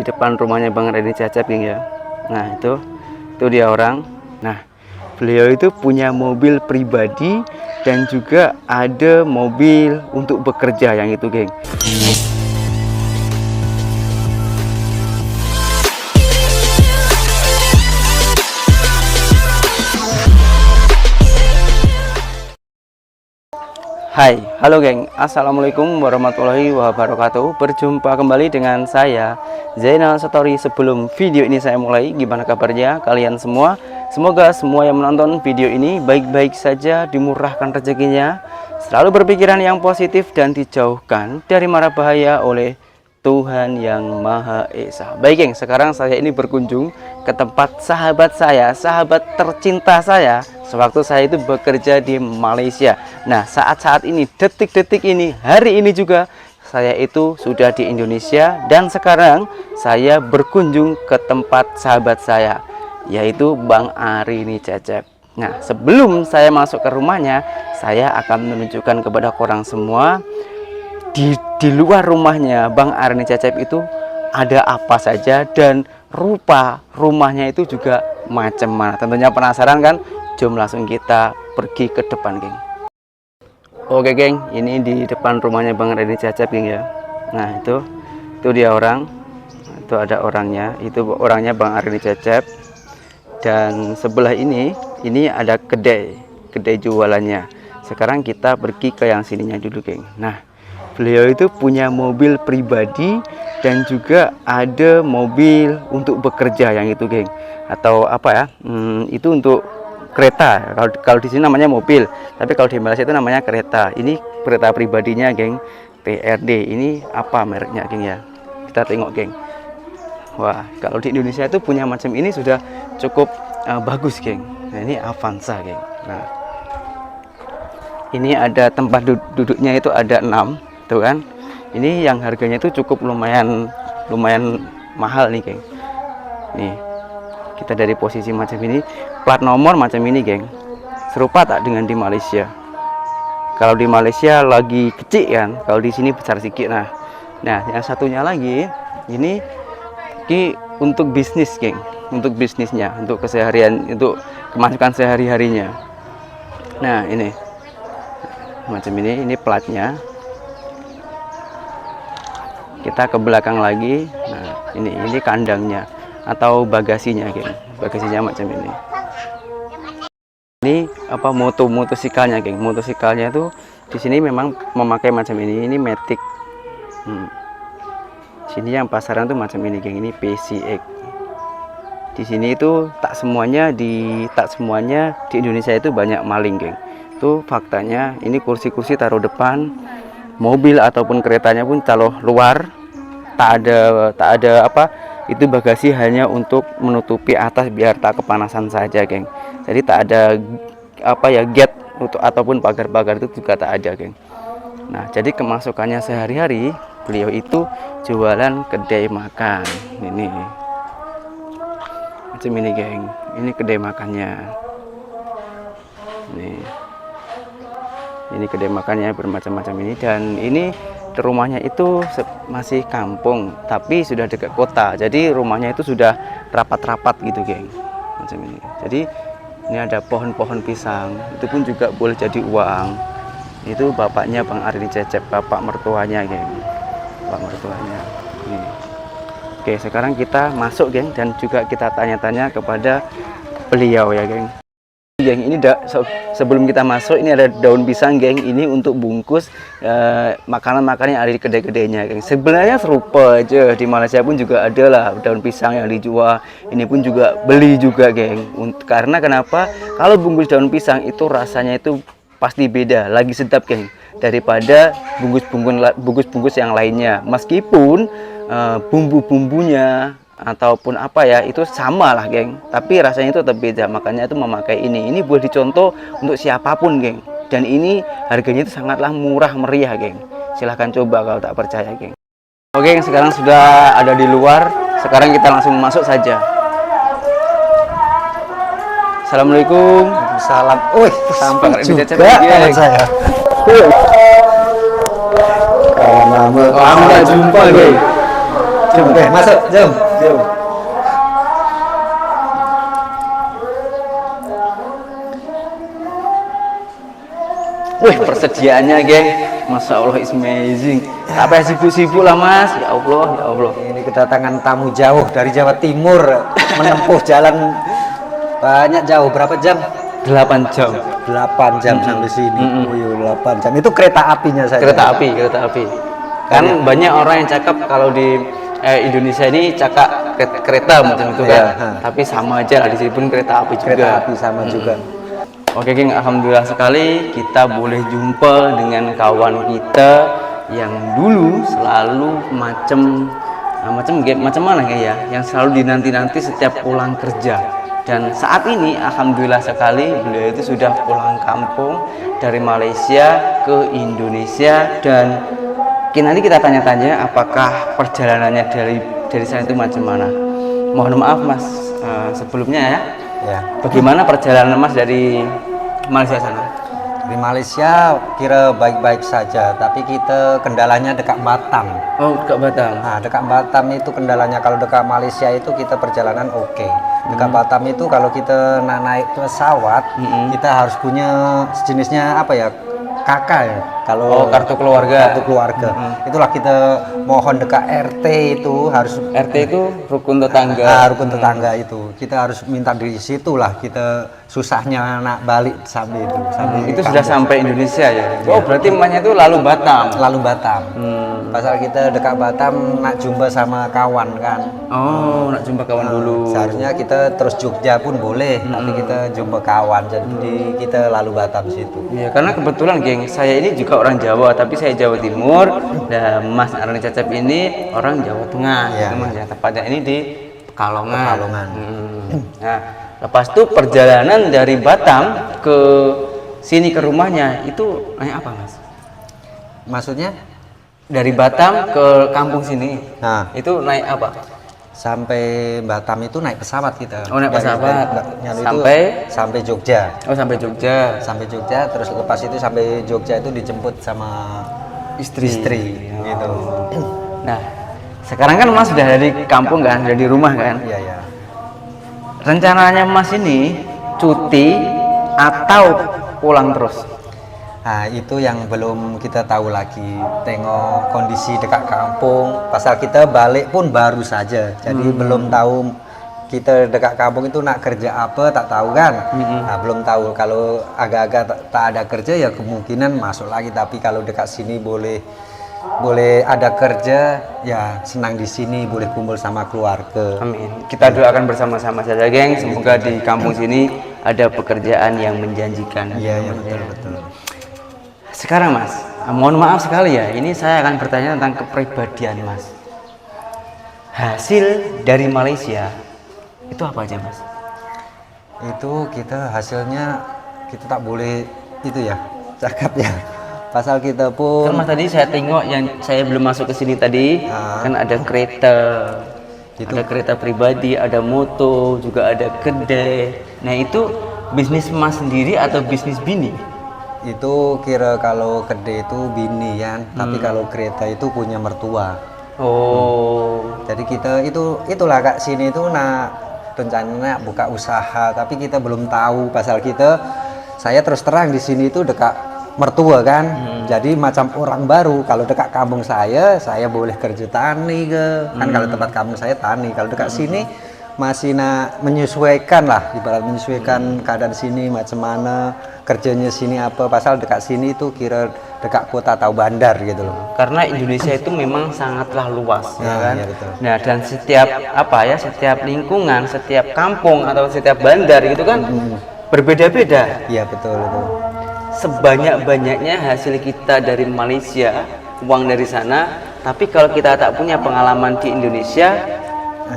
Di depan rumahnya Bang Reni Cecep geng ya. Nah itu dia orang. Nah beliau itu punya mobil pribadi dan juga ada mobil untuk bekerja yang itu geng. Hai, halo geng, assalamualaikum warahmatullahi wabarakatuh. Berjumpa kembali dengan saya Zainal Story. Sebelum video ini saya mulai, gimana kabarnya kalian semua? Semoga semua yang menonton video ini baik-baik saja, dimurahkan rezekinya, selalu berpikiran yang positif dan dijauhkan dari mara bahaya oleh Tuhan yang Maha Esa. Baik geng, sekarang saya ini berkunjung ke tempat sahabat saya, sahabat tercinta saya sewaktu saya itu bekerja di Malaysia. Nah saat-saat ini, detik-detik ini, hari ini juga saya itu sudah di Indonesia. Dan sekarang saya berkunjung ke tempat sahabat saya, yaitu Bang Reni Cecep. Nah sebelum saya masuk ke rumahnya, saya akan menunjukkan kepada korang semua di luar rumahnya Bang Reni Cecep itu ada apa saja, dan rupa rumahnya itu juga macam mana. Tentunya penasaran kan? Jom langsung kita pergi ke depan geng. Oke geng, ini di depan rumahnya Bang Reni Cecep geng ya. Nah itu dia orang. Itu ada orangnya, itu orangnya Bang Reni Cecep. Dan sebelah ini ada kedai jualannya. Sekarang kita pergi ke yang sininya dulu geng. Nah beliau itu punya mobil pribadi dan juga ada mobil untuk bekerja yang itu geng, atau apa ya, itu untuk kereta. Kalau di sini namanya mobil, tapi kalau di Malaysia itu namanya kereta. Ini kereta pribadinya geng, TRD. Ini apa mereknya geng ya, kita tengok geng. Wah kalau di Indonesia itu punya macam ini sudah cukup bagus geng. Nah ini Avanza geng. Nah ini ada tempat duduknya itu ada 6 tuh kan. Ini yang harganya itu cukup lumayan mahal nih geng. Nih kita dari posisi macam ini, plat nomor macam ini geng, serupa tak dengan di Malaysia. Kalau di Malaysia lagi kecil kan, kalau di sini besar sedikit. Nah yang satunya lagi ini untuk bisnis geng, untuk bisnisnya, untuk keseharian, untuk kemasukan sehari-harinya. Nah ini macam ini platnya. Kita ke belakang lagi. Nah ini kandangnya atau bagasinya geng, bagasinya macam ini. Ini apa, motosikalnya geng. Motosikalnya itu di sini memang memakai macam ini Matic. Sini yang pasaran tuh macam ini geng, ini PCX. Di sini itu tak semuanya di Indonesia itu banyak maling geng. Itu faktanya. Ini kursi-kursi taruh depan, mobil ataupun keretanya pun taruh luar. Tak ada apa, itu bagasi hanya untuk menutupi atas biar tak kepanasan saja geng. Jadi tak ada apa ya, gate ataupun pagar-pagar itu juga tak ada geng. Nah jadi kemasukannya sehari-hari beliau itu jualan kedai makan. Ini macam ini geng, ini kedai makannya. Ini kedai makannya bermacam-macam ini. Dan ini rumahnya itu masih kampung tapi sudah dekat kota, jadi rumahnya itu sudah rapat-rapat gitu geng, macam ini. Jadi ini ada pohon-pohon pisang, itu pun juga boleh jadi uang. Itu bapaknya Bang Reni Cecep, bapak mertuanya geng, bapak mertuanya ini. Oke sekarang kita masuk geng, dan juga kita tanya-tanya kepada beliau ya geng. Geng ini sebelum kita masuk, ini ada daun pisang geng, ini untuk bungkus makanan-makanan yang ada di kedai-kedainya geng. Sebenarnya serupa aja, di Malaysia pun juga ada lah daun pisang yang dijual. Ini pun juga beli juga geng. Karena kenapa? Kalau bungkus daun pisang itu rasanya itu pasti beda, lagi sedap geng, daripada bungkus-bungkus yang lainnya. Meskipun bumbu-bumbunya ataupun apa ya itu sama lah geng, tapi rasanya itu tetap beda. Makanya itu memakai ini boleh dicontoh untuk siapapun geng. Dan ini harganya itu sangatlah murah meriah geng. Silahkan coba kalau tak percaya geng. Oke geng, sekarang sudah ada di luar. Sekarang kita langsung masuk saja. Assalamualaikum. Salam. Sampai juga teman saya. Lama jumpa geng. Oke, masuk, jom. Wih, persediaannya, geng. Masya Allah, is amazing. Apa sibuk-sibuk lah, Mas. Ya Allah, ya Allah. Ini kedatangan tamu jauh dari Jawa Timur, menempuh jalan banyak jauh. Berapa jam? 8 jam. 8 jam sampai sini. Oh iya, 8 jam. Itu kereta apinya saya. Kereta api. Kan banyak orang yang cakap kalau di Indonesia ini cakap kereta macam itu kan. Tapi sama aja lah, di sini pun kereta api juga. Kereta api sama juga. Oke, geng, alhamdulillah sekali kita boleh jumpa dengan kawan kita yang dulu selalu macam mana ya, yang selalu dinanti-nanti setiap pulang kerja. Dan saat ini alhamdulillah sekali beliau itu sudah pulang kampung dari Malaysia ke Indonesia, dan nanti kita tanya-tanya apakah perjalanannya dari sana itu macam mana. Mohon maaf Mas, sebelumnya ya, bagaimana perjalanan Mas dari Malaysia sana? Di Malaysia kira baik-baik saja, tapi kita kendalanya dekat Batam. Oh, dekat Batam. Nah, dekat Batam itu kendalanya. Kalau dekat Malaysia itu kita perjalanan oke. Dekat Batam itu kalau kita naik pesawat, kita harus punya sejenisnya apa ya? KK ya. Kalau kartu keluarga. Kartu keluarga. Itulah kita mohon dekat RT itu harus. RT itu rukun tetangga. Rukun tetangga itu. Kita harus minta di situlah kita susahnya nak balik sampai itu. Itu sudah sampai Indonesia ya. Oh, berarti emaknya itu lalu Batam. Lalu Batam. Pasal kita dekat Batam nak jumpa sama kawan kan. Oh, nak jumpa kawan dulu. Seharusnya kita terus Jogja pun boleh, tapi kita jumpa kawan, jadi kita lalu Batam situ. Iya, karena kebetulan geng, saya ini juga orang Jawa, tapi saya Jawa Timur. Dan Mas Arni Cecep ini orang Jawa Tengah, gitu Mas ya. Tepatnya ini di Pekalongan. Nah, lepas itu perjalanan dari Batam ke sini ke rumahnya itu naik apa Mas? Maksudnya? Dari Batam ke kampung sini. Nah, itu naik apa? Sampai Batam itu naik pesawat kita. Oh, naik pesawat. Sampai Jogja. Oh, sampai Jogja. Sampai Jogja, terus lepas itu sampai Jogja itu dijemput sama istri gitu. Nah, sekarang kan Mas sudah dari kampung kan, sudah di rumah kan? Iya. Rencananya Mas ini cuti atau pulang terus? Nah, itu yang belum kita tahu lagi. Tengok kondisi dekat kampung. Pasal kita balik pun baru saja. Jadi belum tahu kita dekat kampung itu nak kerja apa, tak tahu kan. Nah, belum tahu. Kalau agak-agak tak ada kerja ya kemungkinan masuk lagi. Tapi kalau dekat sini boleh ada kerja, ya senang di sini, boleh kumpul sama keluarga. Amin. Kita doakan bersama-sama saja, geng. Semoga di kampung sini ada pekerjaan yang menjanjikan. Iya, betul. Sekarang Mas, mohon maaf sekali ya, ini saya akan bertanya tentang kepribadian Mas. Hasil dari Malaysia itu apa aja Mas? Itu kita hasilnya kita tak boleh itu ya, cakap ya. Pasal kita pun kan Mas tadi saya tengok yang saya belum masuk ke sini tadi, kan ada kereta. Ada kereta pribadi, ada moto, juga ada kedai. Nah, itu bisnis Mas sendiri atau bisnis bini? Itu kira kalau kedai itu bini kan, tapi kalau kereta itu punya mertua. Jadi kita itulah Kak, sini itu rencananya buka usaha, tapi kita belum tahu. Pasal saya terus terang di sini itu dekat mertua kan. Jadi macam orang baru. Kalau dekat kampung saya boleh kerja tani kan kalau tempat kampung saya tani. Kalau dekat sini masih menyesuaikan lah, ibarat menyesuaikan keadaan sini macam mana, kerjanya sini apa. Pasal dekat sini itu kira dekat kota atau bandar gitu loh. Karena Indonesia itu memang sangatlah luas, ya kan? Iya, betul. Nah, dan setiap lingkungan, setiap kampung atau setiap bandar itu kan berbeda-beda. Iya, betul itu. Sebanyak-banyaknya hasil kita dari Malaysia, uang dari sana, tapi kalau kita tak punya pengalaman di Indonesia,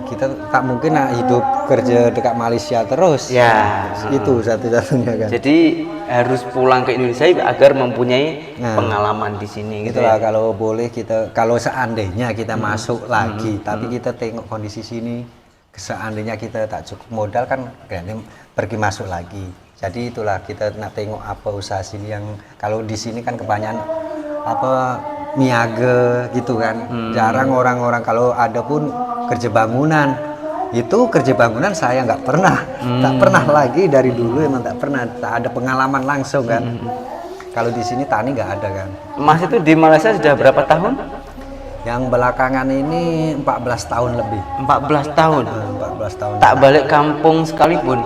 kita tak mungkin hidup kerja dekat Malaysia terus. Ya, itu satu-satunya kan. Jadi harus pulang ke Indonesia agar mempunyai pengalaman di sini. Itulah gitu ya. Kalau boleh kalau seandainya kita masuk lagi, tapi kita tengok kondisi sini, seandainya kita tak cukup modal kan, pergi masuk lagi. Jadi itulah kita nak tengok apa usaha sini yang kalau di sini kan kebanyakan niaga gitu kan. Jarang orang-orang, kalau ada pun kerja bangunan. Itu kerja bangunan saya nggak pernah. Tak pernah lagi dari dulu, emang tak pernah. Tak ada pengalaman langsung kan. Kalau di sini tani nggak ada kan. Mas itu di Malaysia sudah berapa tahun? Yang belakangan ini 14 tahun lebih. 14 tahun. 14 tahun. Tak balik kampung sekalipun.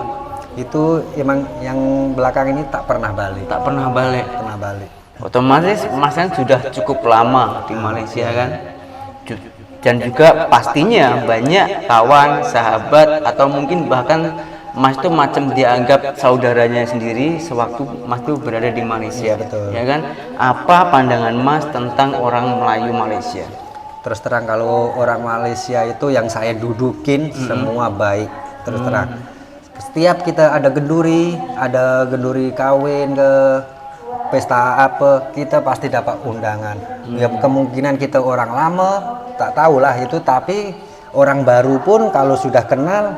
Itu emang yang belakang ini tak pernah balik. Tak pernah balik. Pernah balik. Otomatis Mas kan sudah cukup lama di Malaysia kan, dan juga pastinya banyak kawan, sahabat, atau mungkin bahkan Mas itu macam dianggap saudaranya sendiri sewaktu Mas itu berada di Malaysia. Betul. Ya kan? Apa pandangan Mas tentang orang Melayu Malaysia? Terus terang, kalau orang Malaysia itu yang saya dudukin semua baik. Terus terang, setiap kita ada genduri kawin ke pesta apa, kita pasti dapat undangan. Ya kemungkinan kita orang lama tak tahulah itu, tapi orang baru pun kalau sudah kenal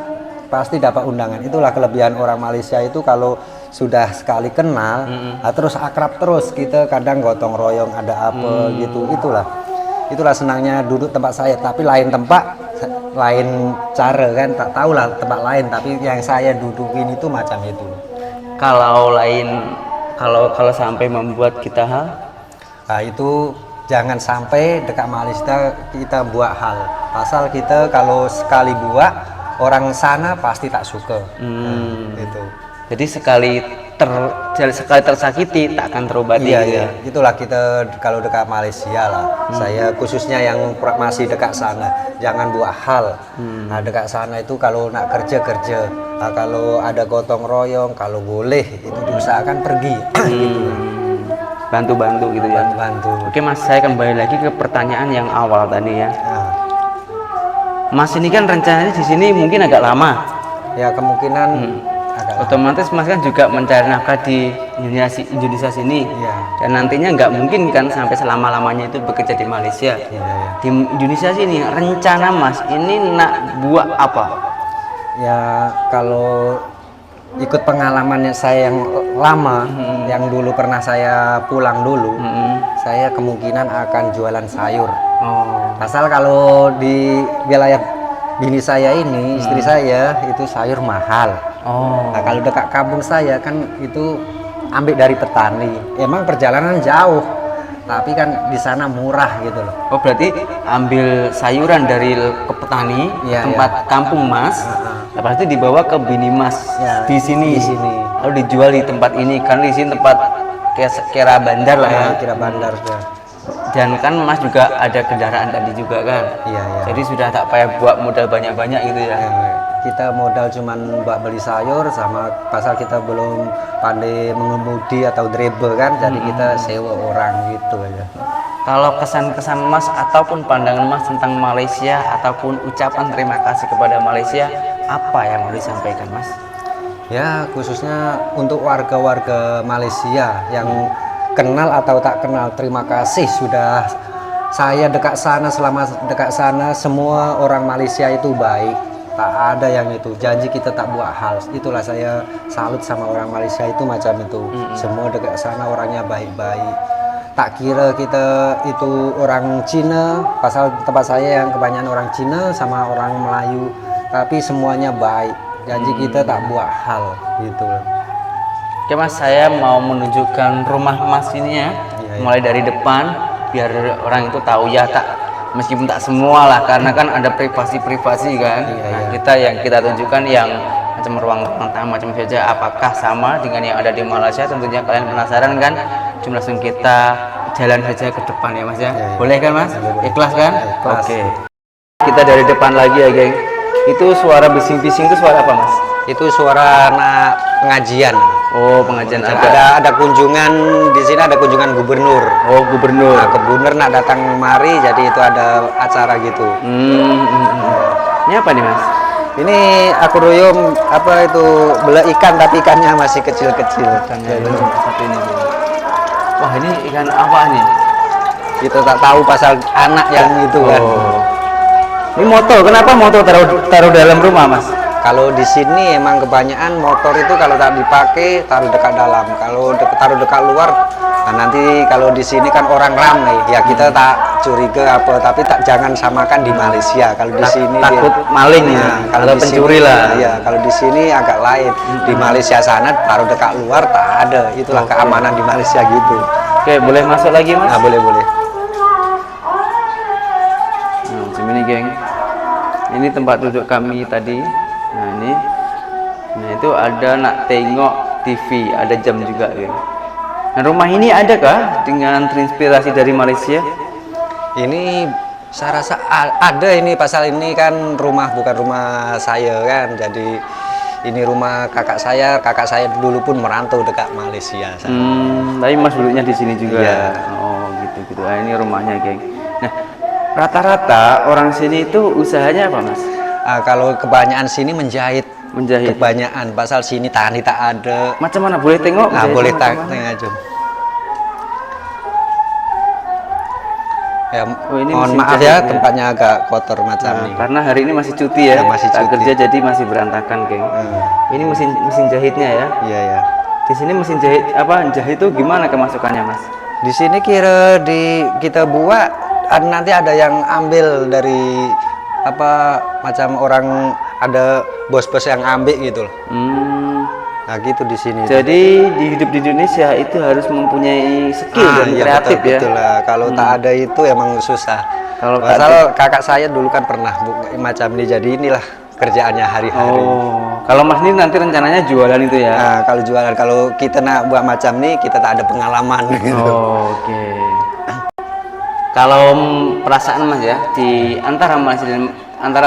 pasti dapat undangan. Itulah kelebihan orang Malaysia itu, kalau sudah sekali kenal terus akrab terus, kita kadang gotong royong ada apa gitu. Itulah senangnya duduk tempat saya. Tapi lain tempat, lain cara kan, tak tahulah tempat lain, tapi yang saya dudukin itu macam itu. Kalau kalau sampai membuat kita Nah, itu jangan sampai dekat Malaysia kita buat hal. Pasal kita kalau sekali buat, orang sana pasti tak suka. Gitu. Jadi sekali tersakiti tak akan terobati. Iya. Itulah kita kalau dekat Malaysia lah. Saya khususnya yang masih dekat sana, jangan buat hal. Nah, dekat sana itu kalau nak kerja. Nah, kalau ada gotong royong, kalau boleh itu diusahakan pergi. Gitu. Bantu-bantu gitu ya. Bantu. Oke Mas, saya kembali lagi ke pertanyaan yang awal tadi ya. Nah, Mas ini kan rencananya di sini mungkin agak lama. ya kemungkinan agak lama. Otomatis Mas kan juga mencari nafkah di Indonesia sini. Iya. Dan nantinya nggak mungkin kan sampai selama-lamanya itu bekerja di Malaysia. Iya. Di Indonesia sini rencana Mas ini nak buat apa? Ya kalau ikut pengalamannya saya yang lama, yang dulu pernah saya pulang dulu, saya kemungkinan akan jualan sayur. Asal kalau di wilayah bini saya ini, istri saya itu sayur mahal. Nah, kalau dekat kampung saya kan itu ambil dari petani. Emang perjalanan jauh, tapi kan di sana murah gitu loh. Oh berarti ambil sayuran dari ke petani, tempat kampung Mas, lepas itu dibawa ke bini Mas di sini. Lalu dijual di tempat ini, kan di sini tempat kira bandar lah ya. Kira bandar sudah. Dan kan Mas juga ada kendaraan tadi juga kan. Iya. Jadi sudah tak payah buat modal banyak-banyak gitu ya. Kita modal cuman buat beli sayur, sama pasal kita belum pandai mengemudi atau driver kan, jadi kita sewa orang gitu aja. Kalau kesan-kesan Mas ataupun pandangan Mas tentang Malaysia ataupun ucapan terima kasih kepada Malaysia, apa yang mau disampaikan Mas? Ya khususnya untuk warga-warga Malaysia yang kenal atau tak kenal, terima kasih sudah saya dekat sana. Selama dekat sana semua orang Malaysia itu baik, tak ada yang itu janji kita tak buat hal. Itulah saya salut sama orang Malaysia itu macam itu. Semua dekat sana orangnya baik-baik. Tak kira kita itu orang Cina, pasal tempat saya yang kebanyakan orang Cina sama orang Melayu, tapi semuanya baik. Janji kita tak buat hal gitu. Oke Mas, saya mau menunjukkan rumah Mas ini ya. Mulai dari depan biar orang itu tahu ya, tak meskipun tak semua lah, karena kan ada privasi kan. Kita yang kita tunjukkan yang macam ruang tamu macam saja, apakah sama dengan yang ada di Malaysia? Tentunya kalian penasaran kan. Cuma langsung kita jalan saja ke depan ya Mas ya. Boleh kan Mas? Ikhlas kan? Oke. Kita dari depan lagi ya geng. Itu suara bising-bising itu suara apa Mas? Itu suara anak pengajian. Oh pengajian. Ada kunjungan di sini, ada kunjungan gubernur. Oh gubernur. Nah, gubernur nak datang mari, jadi itu ada acara gitu. Ini apa nih Mas? Ini akuarium apa itu, bela ikan tapi ikannya masih kecil-kecil. Satu ini. Wah ini ikan apa nih? Kita tak tahu pasal anak yang itu kan. Ini motor, kenapa motor taruh dalam rumah Mas? Kalau di sini emang kebanyakan motor itu kalau tak dipakai taruh dekat dalam. Kalau taruh dekat luar, nah nanti kalau di sini kan orang ramai, ya kita tak curiga apa, tapi tak jangan samakan di Malaysia. Kalau di sini takut maling ya, kalau atau di pencuri sini, lah. ya kalau di sini agak lain. Di Malaysia sana taruh dekat luar tak ada. Itulah keamanan di Malaysia gitu. Oke, boleh masuk lagi mas? Nah, boleh. Nah, sini geng, ini tempat duduk kami tadi. Nah ini, nah itu ada nak tengok TV, ada jam juga geng. Nah rumah ini adakah dengan terinspirasi dari Malaysia? Ini saya rasa ada ini, pasal ini kan rumah bukan rumah saya kan, jadi ini rumah kakak saya dulu pun merantau dekat Malaysia. Tapi mas dulunya di sini juga. Iya. Oh gitu. Nah, ini rumahnya geng. Nah rata-rata orang sini itu usahanya apa mas? Kalau kebanyakan sini menjahit. Kebanyakan, pasal sini tani tak ada. Macam mana, boleh tengok? Nah, boleh tengok aja. Ya, ini mohon mesin maaf jahit ya, ya. tempatnya agak kotor macam ini. Karena hari ini masih cuti ya, Ya, masih tak cuti. kerja jadi masih berantakan geng. Ini mesin jahitnya ya. Iya. Di sini mesin jahit jahit itu gimana kemasukannya mas? Di sini kira kita buat nanti ada yang ambil dari macam orang, ada bos-bos yang ambil gitu loh. Nah gitu di sini. Jadi hidup di Indonesia itu harus mempunyai skill dan Iya, kreatif betul lah. Kalau tak ada itu emang susah. Kalau pasal kakak saya dulu kan pernah macam ini, jadi inilah kerjaannya hari-hari. Kalau mas ini nanti rencananya jualan itu ya? Nah kalau jualan, kalau kita nak buat macam ini kita tak ada pengalaman gitu. Oke. Kalau perasaan mas ya, di antara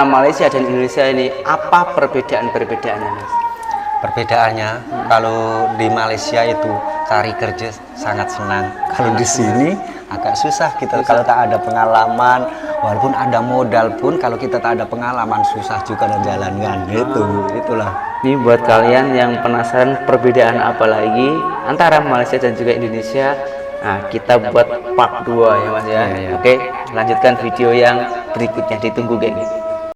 Malaysia dan Indonesia ini apa perbedaannya mas? Perbedaannya, kalau di Malaysia itu cari kerja sangat senang. Kalau di sini agak susah kita kalau tak ada pengalaman. Walaupun ada modal pun, kalau kita tak ada pengalaman susah juga menjalankan. Itulah. Ini buat kalian yang penasaran perbedaan apa lagi antara Malaysia dan juga Indonesia. Nah, kita buat part 2 ya mas ya. Oke, lanjutkan video yang berikutnya, ditunggu geng.